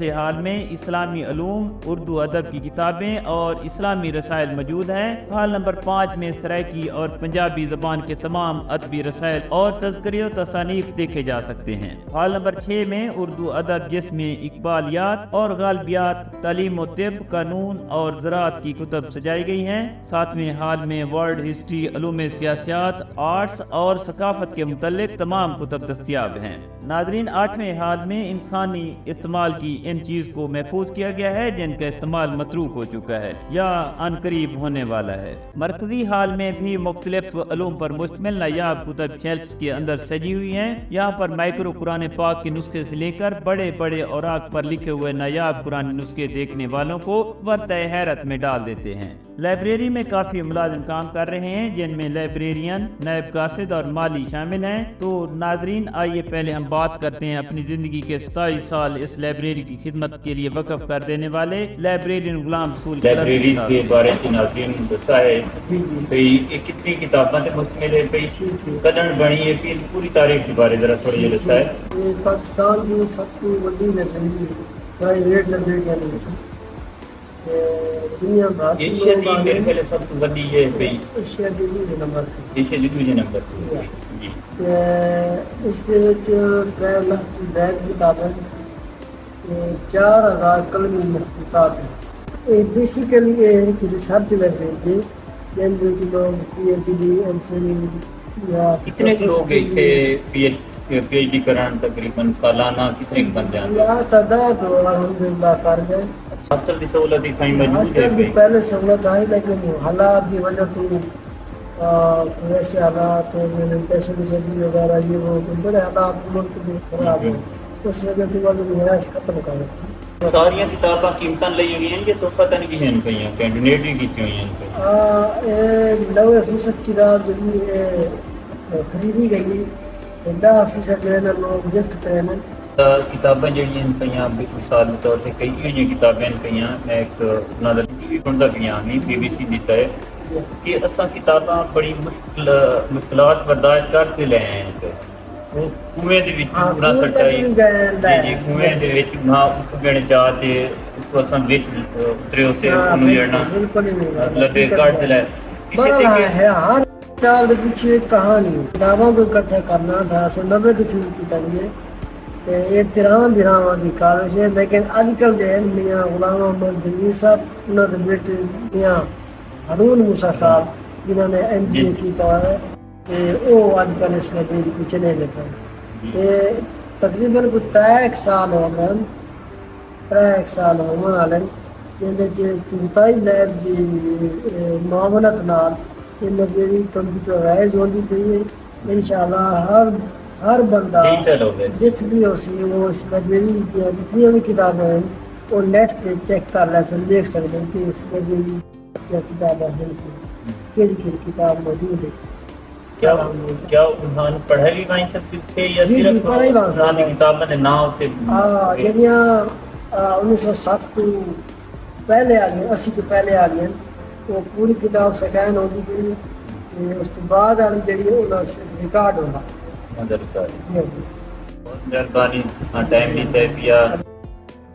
چوتھے ہال میں اسلامی علوم، اردو ادب کی کتابیں اور اسلامی رسائل موجود ہیں۔ ہال نمبر 5 میں سرائکی اور پنجابی زبان کے تمام ادبی رسائل اور تذکرے و تصانیف دیکھے جا سکتے ہیں۔ ہال نمبر 6 میں اردو ادب جس میں اقبالیات اور غالبیات، تعلیم و طب، قانون اور زراعت کی کتب سجائی گئی ہیں۔ 7ویں ہال میں ورلڈ ہسٹری، علوم سیاسیات، آرٹس اور ثقافت کے متعلق تمام کتب دستیاب ہیں۔ ناظرین، 8ویں ہال میں انسانی استعمال کی ان چیز کو محفوظ کیا گیا ہے جن کا استعمال متروک ہو چکا ہے یا ان قریب ہونے والا ہے۔ مرکزی ہال میں بھی مختلف علوم پر مشتمل نایاب کتب شیلفز کے اندر سجی ہوئی ہیں۔ یہاں پر مائکرو قرآن پاک کے نسخے سے لے کر بڑے بڑے اوراق پر لکھے ہوئے نایاب قرآن نسخے دیکھنے والوں کو ورطۂ حیرت میں ڈال دیتے ہیں۔ لائبریری میں کافی ملازم کام کر رہے ہیں جن میں لائبریرین، نائب قاصد اور مالی شامل ہیں۔ تو ناظرین، آئیے پہلے ہم بات کرتے ہیں اپنی زندگی کے 27 سال اس لائبریری کی خدمت کے لیے وقف کر دینے والے لائبریرین غلام رسول لائبریری کے بارے میں ناظرین دسا ہے کہ کتنی کتابیں مشتمل ہے، کدن بنی ہے، پوری تاریخ کے بارے ذرا تھوڑا یہ دسا ہے۔ یہ پاکستان کی سب سے بڑی لائبریری ہے، پرائیویٹ لائبریری ہے دنیا بھر کی۔ ایشیا دی میرے خیال سب سے بڑی ہے بھئی، ایشیا دی دوسرے نمبر تے، ایشیا دی دوسرے نمبر تے جی۔ تے اس دے وچ 3 لاکھ تو زائد کتابیں، 4000 قلمی مخطوطات ہیں۔ یہ بیسیکلی ایک ریسرچ لائبریری ہے جن وچ لوگ P H D, M Phil یا کتنے لوگ تھے پی ایچ ڈی کران تقریباً سالانہ کتنے بن جاتے ہیں؟ یا تعداد الحمدللہ کر گئے۔ ہاسٹل کی سہولت ہی کہیں موجود ہے ہاسٹل کی بھئی؟ پہلے سہولت آئی لیکن حالات کی وجہ تو ویسے حالات پیسوں کی جلدی وغیرہ یہ وہ بڑے حالات ملک میں خراب ہوئے، اس وجہ سے وہ رہائش ختم کر رہی۔ ساریاں کتاباں قیمتاں لئی ہوئی ہیں کہ تحفہ تن کی ہیں پہ ڈونیٹ بھی کی ہوئی ہیں؟ 90% کتاب جی خریدی گئی ہے، 10% جو ہے نا لوگ گفٹ پہ ہیں۔ کتابیں جڑی ہیں پہ مثال کے طور پہ کئی ہوئی کتابیں پہ میں ایک نظر ٹی وی بنتا پہ بی بی سی دیتا ہے کہ اساں کتاباں بڑی مشکلات برداشت کرتے لے ہیں وہ کنویں دے وچ اڑا سکتا ہے جی کنویں دے وچ نہ اٹھنے چاہتے اس کو اساں وچ اترے اسے انہوں جڑنا مطلب کٹ لے کسی طریقے ہے ہر کتاب کے پیچھے ایک کہانی ہے۔ کتابوں کو اکٹھا کرنا 1890 تو شروع کیا گیا تے ایک تیران براواں دی کاوش ہے، لیکن اج کل جو ہے میاں غلام محمد جنگیر صاحب انہوں نے بیٹے میاں ہارون موسیٰ صاحب جنہوں نے ایم بی اے کیتا ہے تے وہ اج کل اس لائبریری کو چلے لے پے تقریباً کوئی 3 سال ہو گئے، 3 سال ہونے والے جن 44 لیب کی معاونت نال یہ لائبریری کمپیوٹرائز ہوتی پئی ہے۔ انشاءاللہ ہر بندہ جت بھی ہو سی وہ اس لائبریری کی جتنی بھی کتابیں ہیں وہ نیٹ تے چیک کر لے سن دیکھ سکتے ہیں کہ اس لائبریری کیا کتابیں ہیں، کیڑی کتاب موجود ہے۔ کیا انہوں پڑھائی بھی وہیں سکتے تھے یا صرف انہوں نے کتابیں دے نام ہوتے؟ جنیاں 1960 تو پہلے آ گئے، 80 تو پہلے آ گئے، وہ پوری کتاب سکین ہوتی پئی، اس کے بعد والی جڑی ہے انہوں سے ریکارڈ ہونا۔ مہربانی ٹائم نہیں طے پیا۔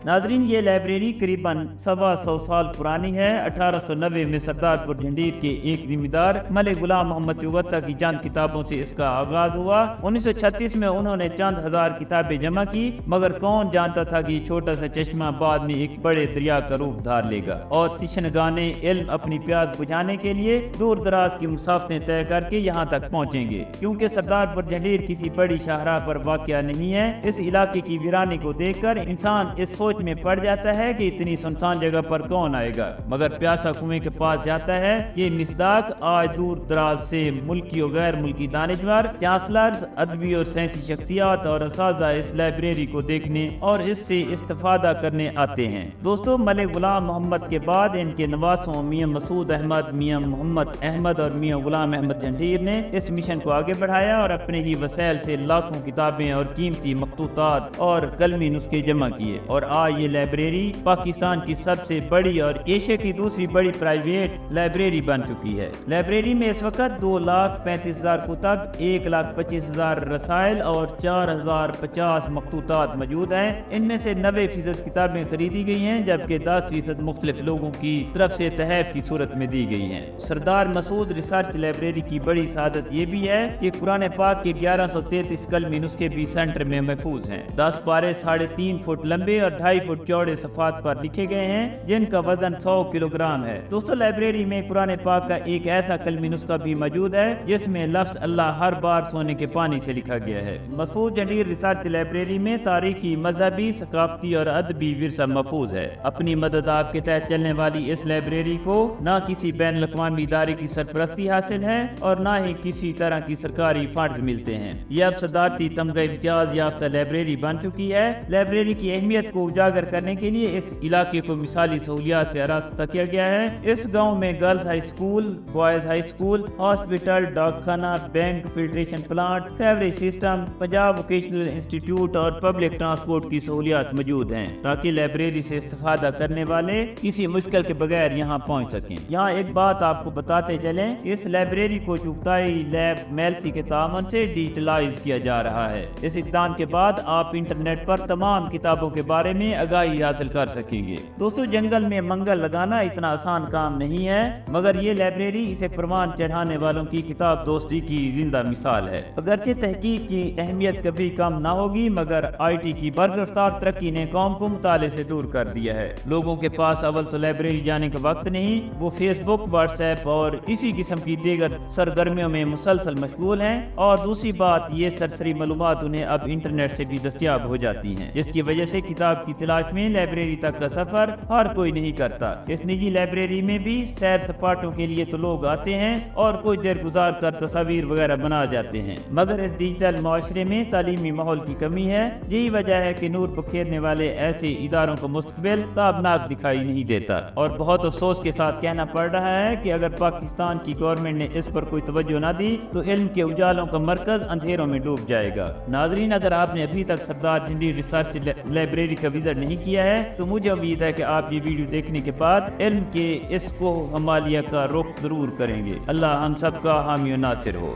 ناظرین، یہ لائبریری قریباً 125 سال پرانی ہے۔ 1890 میں سردار پور جھنڈیر کے ایک ذمہ دار ملک غلام محمد چوغتا کی چند کتابوں سے اس کا آغاز ہوا۔ 1936 میں انہوں نے چند ہزار کتابیں جمع کی، مگر کون جانتا تھا کہ چھوٹا سا چشمہ بعد میں ایک بڑے دریا کا روپ دھار لے گا اور تشنگانے علم اپنی پیاس بجھانے کے لیے دور دراز کی مسافتیں طے کر کے یہاں تک پہنچیں گے۔ کیونکہ سردار پور جھنڈیر کسی بڑی شاہراہ پر واقع نہیں ہے، اس علاقے کی ویرانی کو دیکھ کر انسان اس سوچ میں پڑ جاتا ہے کہ اتنی سنسان جگہ پر کون آئے گا، مگر پیاسا کنویں کے پاس جاتا ہے کہ مصداق آج دور دراز سے ملکی و غیر ملکی دانشور، چانسلرز، ادبی اور سائنسی شخصیات اور اساتذہ اس لائبریری کو دیکھنے اور اس سے استفادہ کرنے آتے ہیں۔ دوستو، ملک غلام محمد کے بعد ان کے نواسوں میاں مسعود احمد، میاں محمد احمد اور میاں غلام احمد جھنڈیر نے اس مشن کو آگے بڑھایا اور اپنے ہی وسائل سے لاکھوں کتابیں اور قیمتی مخطوطات اور قلمی نسخے جمع کیے، اور آج یہ لائبریری پاکستان کی سب سے بڑی اور ایشیا کی دوسری بڑی پرائیویٹ لائبریری بن چکی ہے۔ لائبریری میں اس وقت 2,35,000 کتب، 1,25,000 رسائل اور 4,050 مخطوطات موجود ہیں۔ ان میں سے 90% کتابیں خریدی گئی ہیں، جبکہ 10% مختلف لوگوں کی طرف سے تحائف کی صورت میں دی گئی ہیں۔ سردار مسعود ریسرچ لائبریری کی بڑی سعادت یہ بھی ہے کہ قرآن پاک کے 1133 کلمی نسخے بھی سینٹر میں محفوظ ہیں۔ 10 پارے 3.5 فٹ لمبے اور 2.5 فٹ چوڑے صفحات پر لکھے گئے ہیں، جن کا وزن 100 کلو گرام ہے۔ دوستو، لائبریری میں قرآن پاک کا ایک ایسا کلمی نسخہ بھی موجود ہے جس میں لفظ اللہ ہر بار سونے کے پانی سے لکھا گیا ہے۔ مسعود جہانگیر ریسرچ لائبریری میں تاریخی، مذہبی، ثقافتی اور ادبی ورثہ محفوظ ہے۔ اپنی مدد آپ کے تحت چلنے والی اس لائبریری کو نہ کسی بین الاقوامی ادارے کی سرپرستی حاصل ہے اور نہ ہی کسی طرح کی سرکاری فنڈز ملتے ہیں۔ یہ اب صدارتی تمغہ امتیاز یافتہ لائبریری بن چکی ہے۔ لائبریری کی اہمیت کو اجاگر کرنے کے لیے اس علاقے کو مثالی سہولیات سے آراستہ کیا گیا ہے۔ اس گاؤں میں girls high school, boys high school, hospital, ڈاک خانہ، bank, filtration plant, sewerage system, Punjab vocational institute اور پبلک ٹرانسپورٹ کی سہولیات موجود ہیں تاکہ لائبریری سے استفادہ کرنے والے کسی مشکل کے بغیر یہاں پہنچ سکیں۔ یہاں ایک بات آپ کو بتاتے چلیں، اس لائبریری کو چغتائی لیب میلسی کے تعاون سے ڈیجیٹلائز کیا جا رہا ہے۔ اس اقدام کے بعد آپ انٹرنیٹ پر تمام کتابوں کے بارے میں آگاہی حاصل کر سکیں گے۔ دوستو، جنگل میں منگل لگانا اتنا آسان کام نہیں ہے، مگر یہ لائبریری اسے پروان چڑھانے والوں کی کتاب دوستی کی زندہ مثال ہے۔ اگرچہ تحقیق کی اہمیت کبھی کم نہ ہوگی، مگر آئی ٹی کی بررفتار ترقی نے قوم کو مطالعے سے دور کر دیا ہے۔ لوگوں کے پاس اول تو لائبریری جانے کا وقت نہیں، وہ فیس بک، واٹس ایپ اور اسی قسم کی دیگر سرگرمیوں میں مسلسل مشغول ہیں، اور دوسری بات یہ سرسری معلومات انہیں اب انٹرنیٹ سے بھی دستیاب ہو جاتی ہیں، جس کی وجہ سے کتاب کی تلاش میں لائبریری تک کا سفر ہر کوئی نہیں کرتا۔ اس نجی لائبریری میں بھی سیر سپاٹوں کے لیے تو لوگ آتے ہیں اور کچھ دیر گزار کر تصاویر وغیرہ بنا جاتے ہیں، مگر اس ڈیجیٹل معاشرے میں تعلیمی ماحول کی کمی ہے۔ یہی وجہ ہے کہ نور بکھیرنے والے ایسے اداروں کا مستقبل تابناک دکھائی نہیں دیتا، اور بہت افسوس کے ساتھ کہنا پڑ رہا ہے کہ اگر پاکستان کی گورنمنٹ نے اس پر کوئی توجہ نہ دی تو علم کے اجالوں کا مرکز اندھیروں میں ڈوب جائے گا۔ ناظرین، اگر آپ نے ابھی تک سردار جہانگیر ریسرچ لائبریری کا وزٹ نہیں کیا ہے تو مجھے امید ہے کہ آپ یہ ویڈیو دیکھنے کے بعد علم کے اس کو ہمالیہ کا رخ ضرور کریں گے۔ اللہ ہم سب کا حامی و ناصر ہو۔